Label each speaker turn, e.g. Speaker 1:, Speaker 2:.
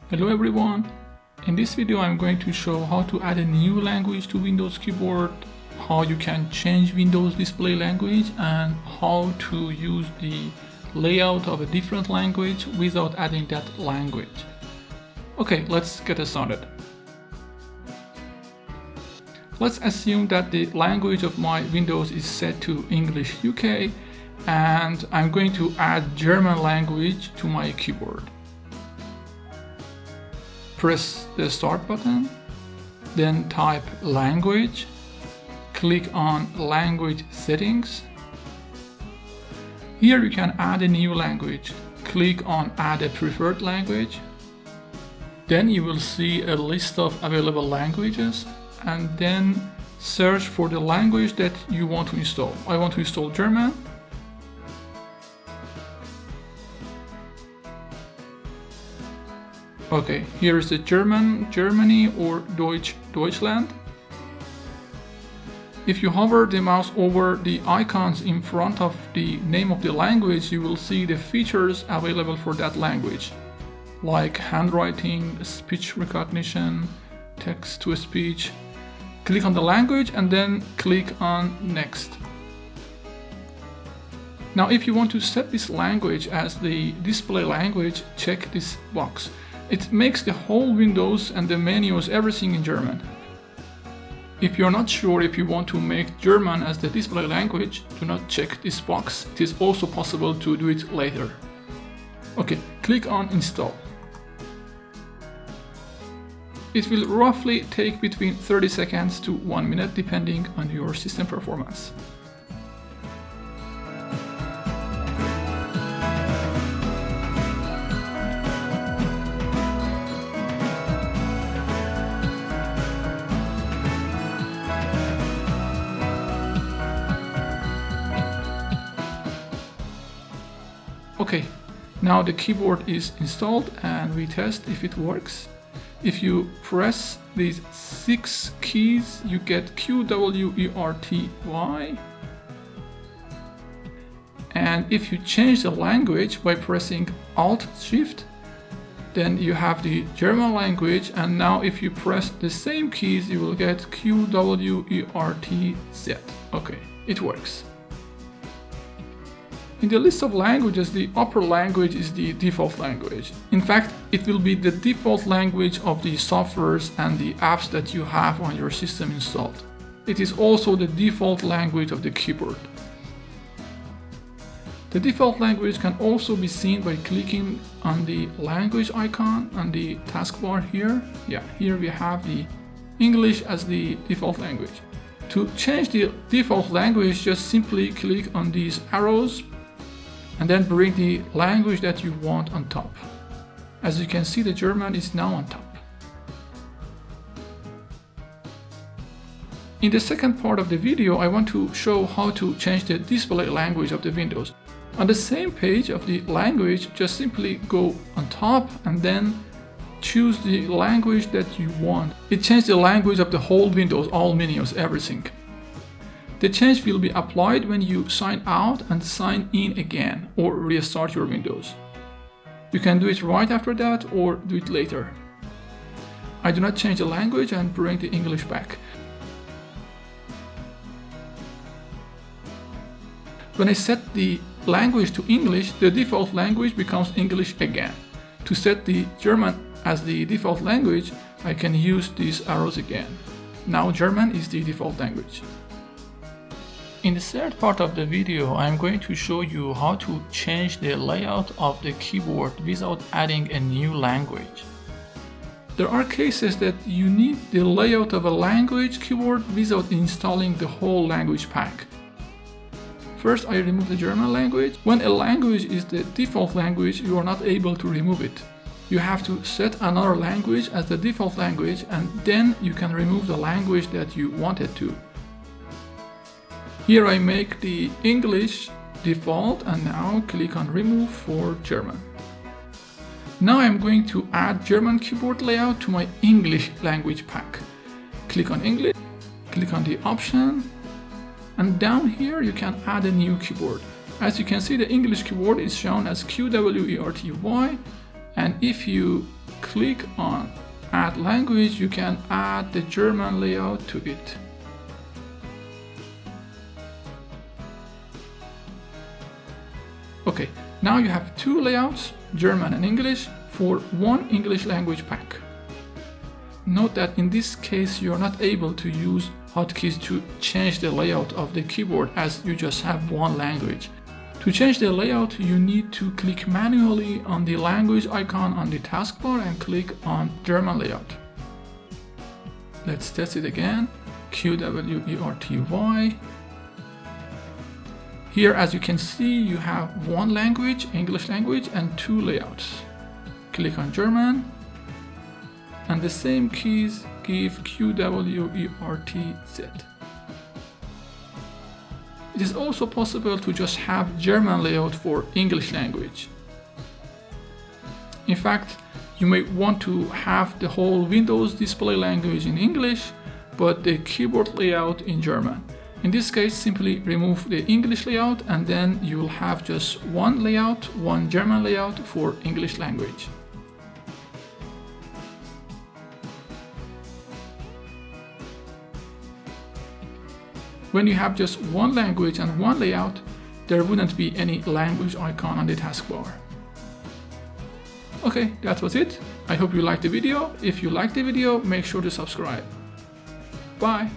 Speaker 1: Hello everyone! In this video I'm going to show how to add a new language to Windows keyboard, how you can change Windows display language, and how to use the layout of a different language without adding that language. Okay, let's get started. Let's assume that the language of my Windows is set to English UK and I'm going to add German language to my keyboard. Press the start button, then type language, click on language settings. Here you can add a new language. Click on add a preferred language. Then you will see a list of available languages and then search for the language that you want to install. I want to install German. Okay, here is the Germany or Deutschland. If you hover the mouse over the icons in front of the name of the language, you will see the features available for that language, like handwriting, speech recognition, text-to-speech. Click on the language and then click on next. Now, if you want to set this language as the display language, check this box. It makes the whole Windows and the menus everything in German. If you're not sure if you want to make German as the display language, do not check this box. It is also possible to do it later. Okay, click on install. It will roughly take between 30 seconds to 1 minute depending on your system performance. Okay, now the keyboard is installed and we test if it works. If you press these 6 keys, you get Q, W, E, R, T, Y. And if you change the language by pressing Alt Shift, then you have the German language. And now if you press the same keys, you will get Q, W, E, R, T, Z. Okay, it works. In the list of languages, the upper language is the default language. In fact, it will be the default language of the softwares and the apps that you have on your system installed. It is also the default language of the keyboard. The default language can also be seen by clicking on the language icon on the taskbar here. Yeah, here we have the English as the default language. To change the default language, just simply click on these arrows and then bring the language that you want on top. As you can see, the German is now on top. In the second part of the video, I want to show how to change the display language of the Windows. On the same page of the language, just simply go on top and then choose the language that you want. It changes the language of the whole Windows, all menus, everything. The change will be applied when you sign out and sign in again or restart your Windows. You can do it right after that or do it later. I do not change the language and bring the English back. When I set the language to English, the default language becomes English again. To set the German as the default language, I can use these arrows again. Now German is the default language. In the third part of the video, I'm going to show you how to change the layout of the keyboard without adding a new language. There are cases that you need the layout of a language keyboard without installing the whole language pack. First, I remove the German language. When a language is the default language, you are not able to remove it. You have to set another language as the default language and then you can remove the language that you wanted to. Here I make the English default and now click on remove for German. Now I'm going to add German keyboard layout to my English language pack. Click on English, click on the option, and down here you can add a new keyboard. As you can see, the English keyboard is shown as QWERTY, and if you click on Add Language, you can add the German layout to it. Okay, now you have two layouts, German and English, for one English language pack. Note that in this case you are not able to use hotkeys to change the layout of the keyboard as you just have one language. To change the layout, you need to click manually on the language icon on the taskbar and click on German layout. Let's test it again. QWERTY. Here, as you can see, you have one language, English language, and two layouts. Click on German, and the same keys give QWERTZ. It is also possible to just have German layout for English language. In fact, you may want to have the whole Windows display language in English, but the keyboard layout in German. In this case, simply remove the English layout and then you will have just one layout, one German layout for English language. When you have just one language and one layout, there wouldn't be any language icon on the taskbar. Okay, that was it. I hope you liked the video. If you liked the video, make sure to subscribe. Bye!